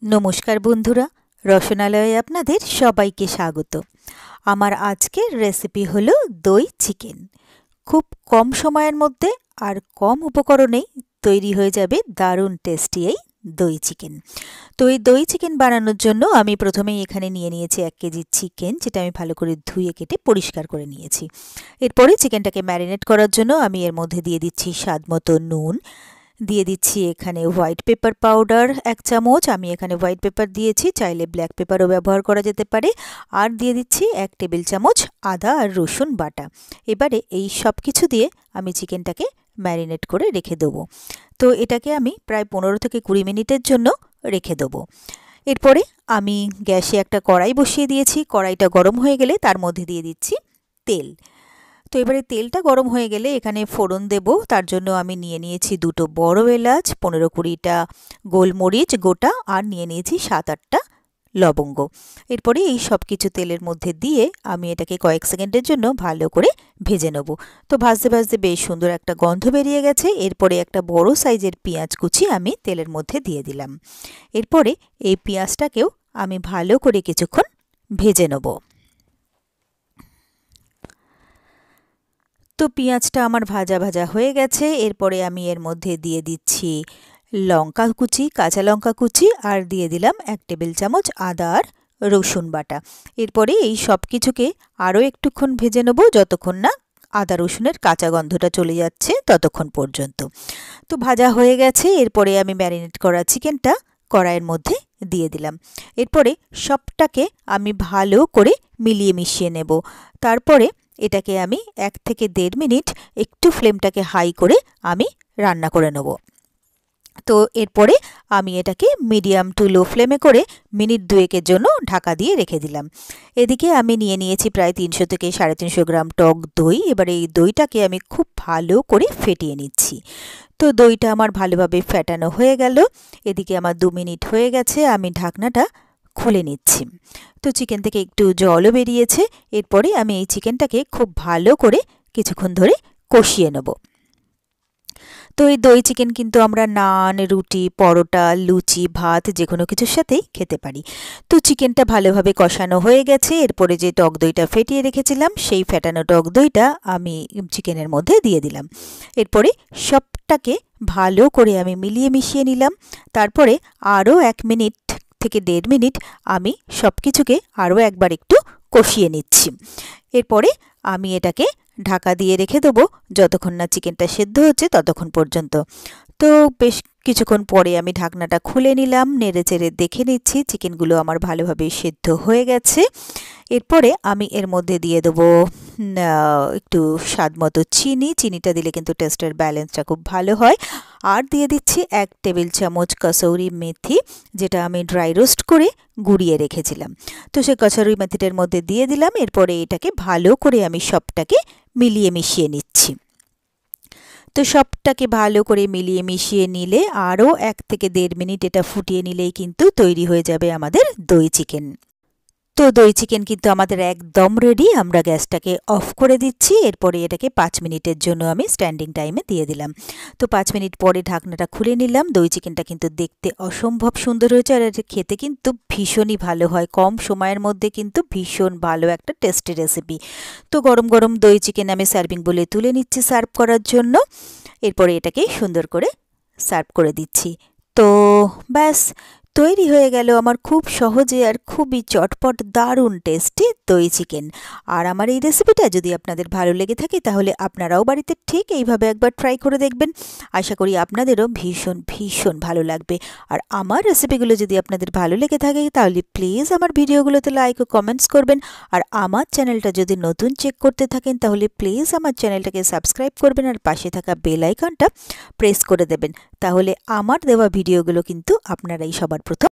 নমস্কার বন্ধুরা, রসনালয়ে আপনাদের সবাইকে স্বাগত। আমার আজকের রেসিপি হলো দই চিকেন। খুব কম সময়ের মধ্যে আর কম উপকরণেই তৈরি হয়ে যাবে দারুণ টেস্টি এই দই চিকেন। তো এই দই চিকেন বানানোর জন্য আমি প্রথমেই এখানে নিয়ে নিয়েছি 1 কেজি চিকেন, যেটা আমি ভালো করে ধুয়ে কেটে পরিষ্কার করে নিয়েছি। এরপরে চিকেনটাকে ম্যারিনেট করার জন্য আমি এর মধ্যে দিয়ে দিচ্ছি স্বাদমতো নুন, দিয়ে দিচ্ছি এখানে হোয়াইট পেপার পাউডার 1 চামচ, আমি এখানে হোয়াইট পেপার দিয়েছি, চাইলে ব্ল্যাক পেপারও ব্যবহার করা যেতে পারে। আর দিয়ে দিচ্ছি 1 টেবিল চামচ আদা আর রসুন বাটা। এবারে এই সব কিছু দিয়ে আমি চিকেনটাকে ম্যারিনেট করে রেখে দেবো। তো এটাকে আমি প্রায় 15 থেকে 20 মিনিটের জন্য রেখে দেবো। এরপরে আমি গ্যাসে একটা কড়াই বসিয়ে দিয়েছি। কড়াইটা গরম হয়ে গেলে তার মধ্যে দিয়ে দিচ্ছি তেল। তো এবারে তেলটা গরম হয়ে গেলে এখানে ফোড়ন দেব। তার জন্য আমি নিয়ে নিয়েছি 2টো বড় এলাচ, 15-20টা গোলমরিচ গোটা, আর নিয়ে নিয়েছি 7-8টা লবঙ্গ। এরপরে এই সব কিছু তেলের মধ্যে দিয়ে আমি এটাকে কয়েক সেকেন্ডের জন্য ভালো করে ভেজে নেব। তো ভাজতে ভাজতে বেশ সুন্দর একটা গন্ধ বেরিয়ে গেছে। এরপরে একটা বড় সাইজের পেঁয়াজ কুচি আমি তেলের মধ্যে দিয়ে দিলাম। এরপরে এই পেঁয়াজটাকেও আমি ভালো করে কিছুক্ষণ ভেজে নেব। তো পেঁয়াজটা আমার ভাজা ভাজা হয়ে গেছে। এরপরে আমি এর মধ্যে দিয়ে দিচ্ছি লঙ্কা কুচি, কাঁচা লঙ্কা কুচি, আর দিয়ে দিলাম 1 টেবিল চামচ আদা আর রসুন বাটা। এরপরে এই সব কিছুকে আরও একটুক্ষণ ভেজে নেব, যতক্ষণ না আদা রসুনের কাঁচা গন্ধটা চলে যাচ্ছে ততক্ষণ পর্যন্ত। তো ভাজা হয়ে গেছে। এরপরে আমি ম্যারিনেট করা চিকেনটা কড়াইয়ের মধ্যে দিয়ে দিলাম। এরপরে সবটাকে আমি ভালো করে মিলিয়ে মিশিয়ে নেব। তারপরে এটাকে আমি 1 থেকে 1.5 মিনিট একটু ফ্লেমটাকে হাই করে আমি রান্না করে নেব। তো এরপরে আমি এটাকে মিডিয়াম টু লো ফ্লেমে করে মিনিট 2-এর জন্য ঢাকা দিয়ে রেখে দিলাম। এদিকে আমি নিয়ে নিয়েছি প্রায় 300 থেকে 350 গ্রাম টক দই। এবারে এই দইটাকে আমি খুব ভালো করে ফেটিয়ে নিচ্ছি। তো দইটা আমার ভালোভাবে ফেটানো হয়ে গেল। এদিকে আমার 2 মিনিট হয়ে গেছে। আমি ঢাকনাটা খুলে নিচ্ছি। তো চিকেন থেকে একটু জলও বেরিয়েছে। এরপরে আমি এই চিকেনটাকে খুব ভালো করে কিছুক্ষণ ধরে কষিয়ে নেব। তো এই দই চিকেন কিন্তু আমরা নান, রুটি, পরোটা, লুচি, ভাত যে কোনো কিছুর সাথেই খেতে পারি। তো চিকেনটা ভালোভাবে কষানো হয়ে গেছে। এরপরে যে টক দইটা ফেটিয়ে রেখেছিলাম সেই ফেটানো টক দইটা আমি চিকেনের মধ্যে দিয়ে দিলাম। এরপরে সবটাকে ভালো করে আমি মিলিয়ে মিশিয়ে নিলাম। তারপরে আরও 1 মিনিট থেকে 1.5 মিনিট আমি সব কিছুকে আরও একবার একটু কষিয়ে নিচ্ছি। এরপরে আমি এটাকে ঢাকা দিয়ে রেখে দেবো যতক্ষণ না চিকেনটা সেদ্ধ হচ্ছে ততক্ষণ পর্যন্ত। তো বেশ কিছুক্ষণ পরে আমি ঢাকনাটা খুলে নিলাম, নেড়ে চেড়ে দেখে নিচ্ছি চিকেনগুলো আমার ভালোভাবে সেদ্ধ হয়ে গেছে। এরপরে আমি এর মধ্যে দিয়ে দেবো একটু স্বাদমতো চিনি। চিনিটা দিলে কিন্তু টেস্টের ব্যালেন্সটা খুব ভালো হয়। আর দিয়ে দিচ্ছি 1 টেবিল চামচ কসৌরি মেথি, যেটা আমি ড্রাই রোস্ট করে গুঁড়িয়ে রেখেছিলাম। তো সেই কসৌরি মেথিটার মধ্যে দিয়ে দিলাম। এরপরে এটাকে ভালো করে আমি সবটাকে মিলিয়ে মিশিয়ে নিচ্ছি। তো সবটাকে ভালো করে মিলিয়ে মিশিয়ে নিলে আরও 1 থেকে 1.5 মিনিট এটা ফুটিয়ে নিলেই কিন্তু তৈরি হয়ে যাবে আমাদের দই চিকেন। তো দই চিকেন কিন্তু আমাদের একদম রেডি। আমরা গ্যাসটাকে অফ করে দিচ্ছি। এরপরে এটাকে 5 মিনিটের জন্য আমি স্ট্যান্ডিং টাইমে দিয়ে দিলাম। তো 5 মিনিট পরে ঢাকনাটা খুলে নিলাম। দই চিকেনটা কিন্তু দেখতে অসম্ভব সুন্দর হয়েছে, আর এটা খেতে কিন্তু ভীষণই ভালো হয়। কম সময়ের মধ্যে কিন্তু ভীষণ ভালো একটা টেস্টি রেসিপি। তো গরম গরম দই চিকেন আমি সার্ভিং বলে তুলে নিচ্ছি সার্ভ করার জন্য। এরপরে এটাকে সুন্দর করে সার্ভ করে দিচ্ছি। তো ব্যাস তৈরি হয়ে গেল আমার খুব সহজে আর খুবই চটপট দারুণ টেস্টি দই চিকেন। আর আমার এই রেসিপিটা যদি আপনাদের ভালো লেগে থাকে তাহলে আপনারাও বাড়িতে ঠিক এইভাবে একবার ট্রাই করে দেখবেন। আশা করি আপনাদেরও ভীষণ ভীষণ ভালো লাগবে। আর আমার রেসিপিগুলো যদি আপনাদের ভালো লেগে থাকে তাহলে প্লিজ আমার ভিডিওগুলোতে লাইক ও কমেন্টস করবেন। আর আমার চ্যানেলটা যদি নতুন চেক করতে থাকেন তাহলে প্লিজ আমার চ্যানেলটাকে সাবস্ক্রাইব করবেন আর পাশে থাকা বেল আইকনটা প্রেস করে দেবেন। তাহলে আমার দেওয়া ভিডিওগুলো কিন্তু আপনারাই সবার প্রথম